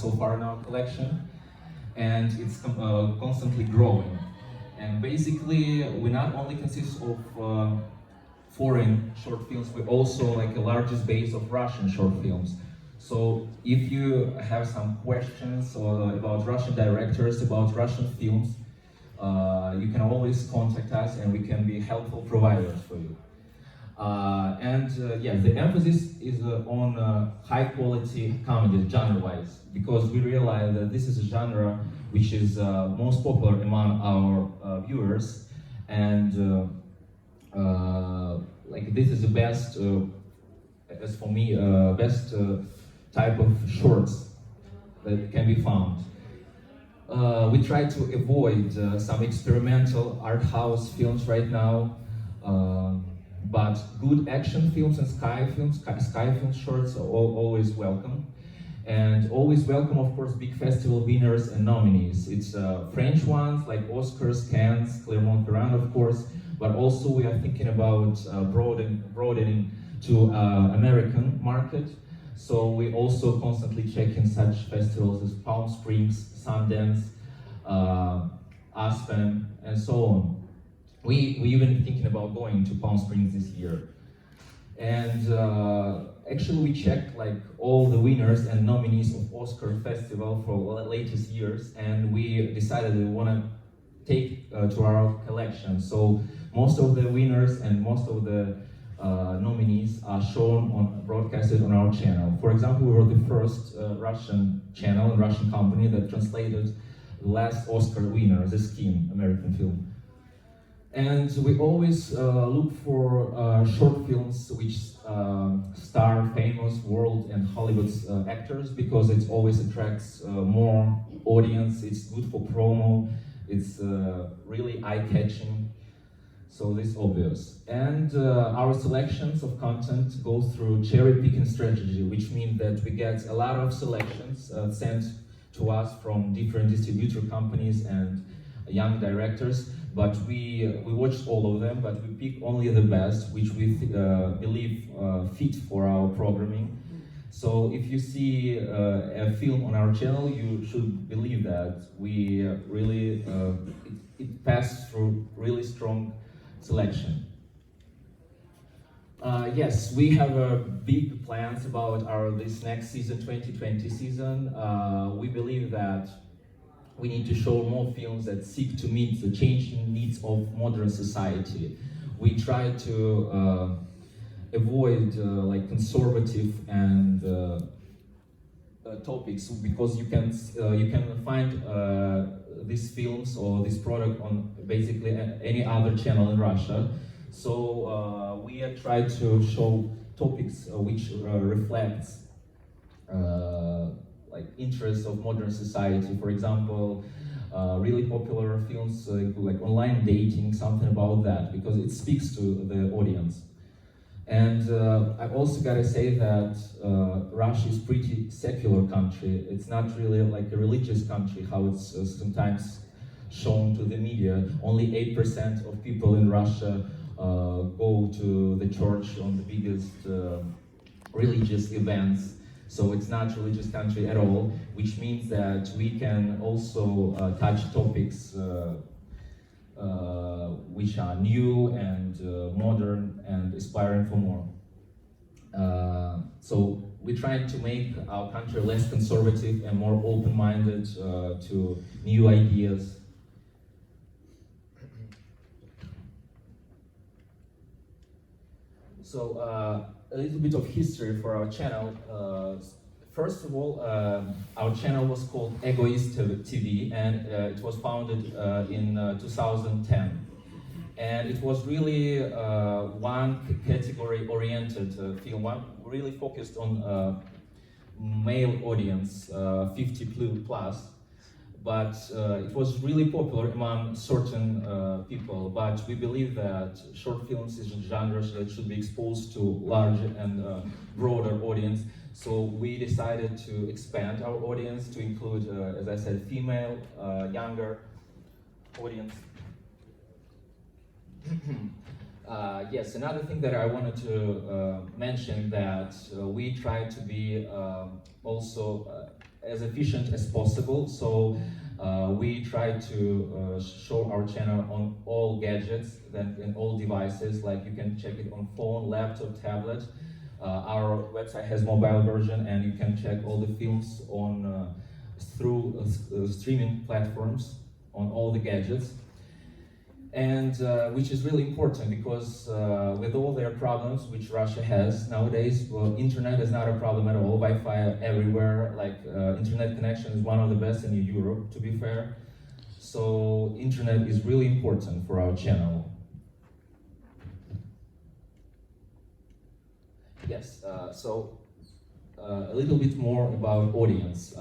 so far in our collection, and it's constantly growing. And basically, we not only consist of foreign short films, we also like a largest base of Russian short films. So if you have some questions about Russian directors, about Russian films, you can always contact us and we can be helpful providers for you. Yeah, the emphasis is on high quality comedy, genre-wise, because we realize that this is a genre which is most popular among our viewers, and like this is the best, as for me, best type of shorts that can be found. We try to avoid some experimental art house films right now, but good action films and sky film shorts are always welcome. And always welcome, of course, big festival winners and nominees. It's French ones like Oscars, Cannes, Clermon-Ferrand, of course, but also we are thinking about broadening to American market. So we also constantly check in such festivals as Palm Springs, Sundance, Aspen, and so on. We even thinking about going to Palm Springs this year. And actually we checked like all the winners and nominees of Oscar Festival for the latest years, and we decided we want to take to our collection. So most of the winners and most of the nominees are shown broadcasted on our channel. For example, we were the first Russian channel and Russian company that translated the last Oscar winner, The Skin, American film. And we always look for short films which star famous world and Hollywood actors, because it always attracts more audience, it's good for promo, it's really eye-catching. So this is obvious. And our selections of content go through cherry-picking strategy, which means that we get a lot of selections sent to us from different distributor companies and young directors, but we watched all of them, but we pick only the best, which we believe fit for our programming. So if you see a film on our channel, you should believe that we really, it passed through really strong selection. Yes, we have big plans about this next season, 2020 season. We believe that we need to show more films that seek to meet the changing needs of modern society. We try to avoid like conservative and topics, because you can find these films or this product on basically any other channel in Russia. So we have tried to show topics which reflects like interests of modern society. For example, really popular films like online dating, something about that, because it speaks to the audience. And I also gotta say that Russia is pretty secular country. It's not really like a religious country, how it's sometimes shown to the media. Only 8% of people in Russia go to the church on the biggest religious events. So it's not a religious country at all, which means that we can also touch topics which are new and modern and aspiring for more. So we're trying to make our country less conservative and more open-minded to new ideas. So a little bit of history for our channel. First of all, our channel was called Egoist TV, and it was founded in 2010. And it was really one category-oriented film, one really focused on male audience, 50 plus. But it was really popular among certain people. But we believe that short films is a genre that should be exposed to larger and broader audience. So we decided to expand our audience to include, as I said, female, younger audience. Yes, another thing that I wanted to mention, that we try to be also as efficient as possible. So we try to show our channel on all gadgets and all devices. Like you can check it on phone, laptop, tablet. Our website has mobile version, and you can check all the films on through streaming platforms on all the gadgets. And which is really important because with all their problems which Russia has nowadays, well, internet is not a problem at all. Wi-Fi everywhere, like internet connection is one of the best in Europe, to be fair. So internet is really important for our channel. Yes, so a little bit more about audience.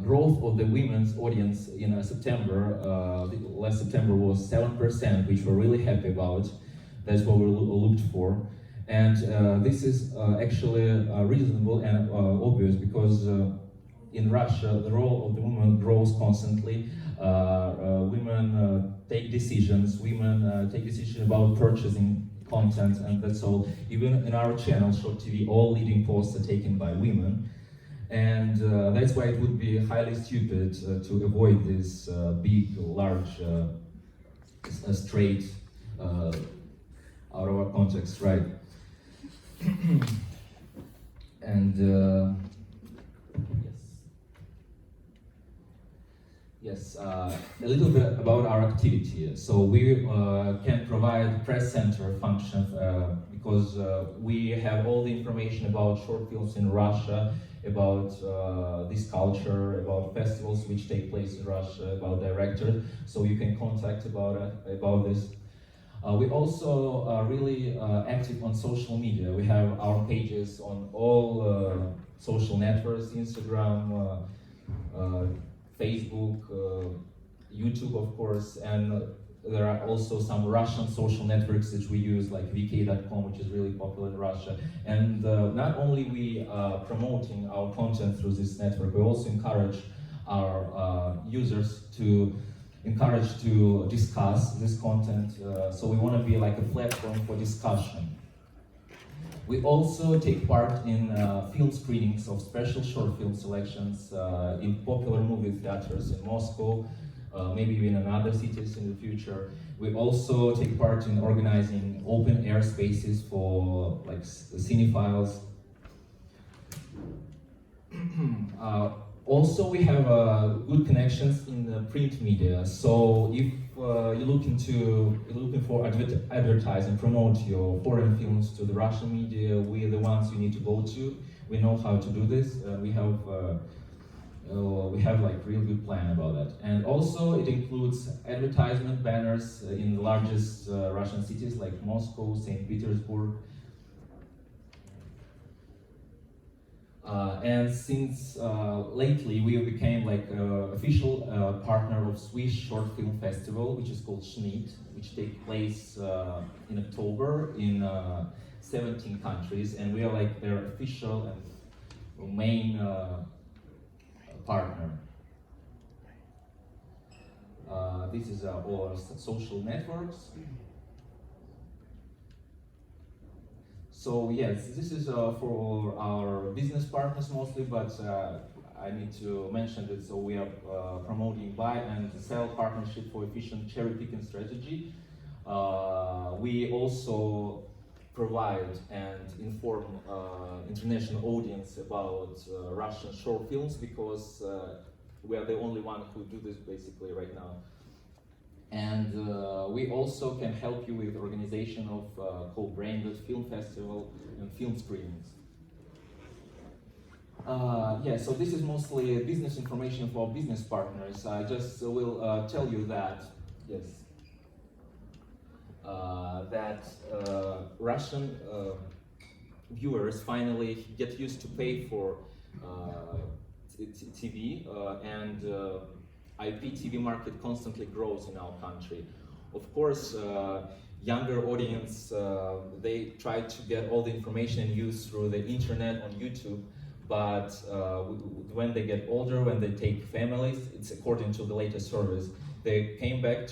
Growth of the women's audience in September, last September was 7%, which we're really happy about. That's what we looked for. And this is actually reasonable and obvious because in Russia, the role of the woman grows constantly. Women take decisions, women take decisions about purchasing content, and that's all. Even in our channel, Short TV, all leading posts are taken by women. And that's why it would be highly stupid to avoid this big, large, straight, out of our context, right? And yes, a little bit about our activity. So we can provide press center function because we have all the information about short films in Russia, about this culture, about festivals which take place in Russia, about directors, so you can contact about this. We also are really active on social media. We have our pages on all social networks, Instagram, Facebook, YouTube, of course, and there are also some Russian social networks that we use, like vk.com, which is really popular in Russia. And not only we promoting our content through this network, we also encourage our users to discuss this content. So we want to be like a platform for discussion. We also take part in film screenings of special short film selections in popular movie theaters in Moscow, maybe even in other cities in the future. We also take part in organizing open air spaces for like cinephiles. Also, we have good connections in the print media. So if you're looking for advertising, promote your foreign films to the Russian media, we are the ones you need to go to. We know how to do this. We have like real good plan about that. And also it includes advertisement banners in the largest Russian cities like Moscow, St. Petersburg. And since lately we became like official partner of Swiss Short Film Festival, which is called SCHNIT, which takes place in October in 17 countries, and we are like their official and main partner. This is all our social networks. So yes, this is for our business partners mostly, but I need to mention that. So we are promoting buy and sell partnership for efficient cherry picking strategy. We also provide and inform international audience about Russian short films because we are the only one who do this basically right now. And we also can help you with organization of co-branded film festival and film screenings. Yeah, so this is mostly business information for business partners. I just will tell you that, yes, Russian viewers finally get used to pay for TV and IPTV market constantly grows in our country. Of course, younger audience, they try to get all the information and use through the internet on YouTube, but when they get older, when they take families, it's according to the latest surveys, they turn back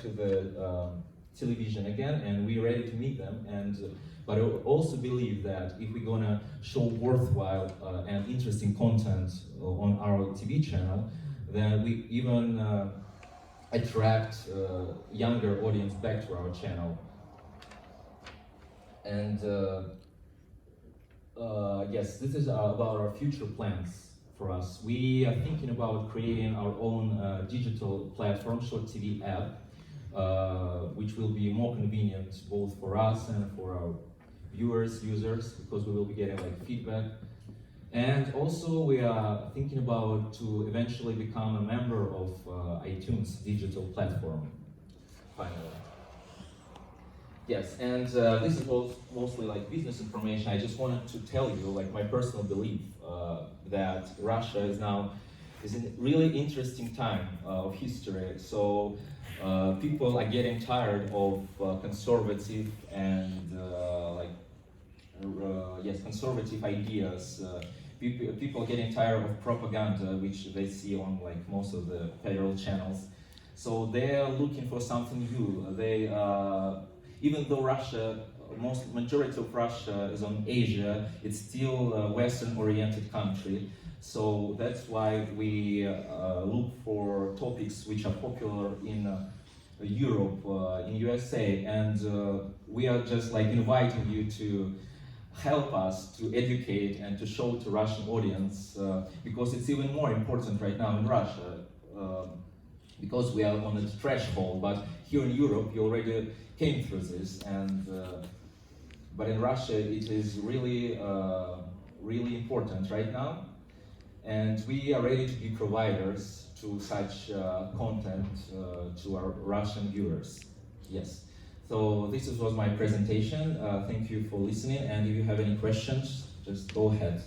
to the television again, and we're ready to meet them. And But I also believe that if we're gonna show worthwhile and interesting content on our TV channel, then we even attract younger audience back to our channel. And yes, this is about our future plans for us. We are thinking about creating our own digital platform, short TV app, which will be more convenient both for us and for our viewers, users, because we will be getting like feedback. And also we are thinking about to eventually become a member of iTunes digital platform, finally. Yes, and this is mostly like business information. I just wanted to tell you like my personal belief that Russia is in a really interesting time of history. So people are getting tired of conservative and conservative ideas. People are getting tired of propaganda, which they see on like most of the federal channels. So they are looking for something new. Even though majority of Russia is on Asia, it's still a Western-oriented country. So that's why we look for topics which are popular in Europe, in USA, and we are just like inviting you to help us to educate and to show to Russian audience, because it's even more important right now in Russia, because we are on the threshold. But here in Europe, you already came through this, and but in Russia, it is really, really important right now, and we are ready to be providers to such content to our Russian viewers. Yes. So this was my presentation. Thank you for listening, and if you have any questions, just go ahead.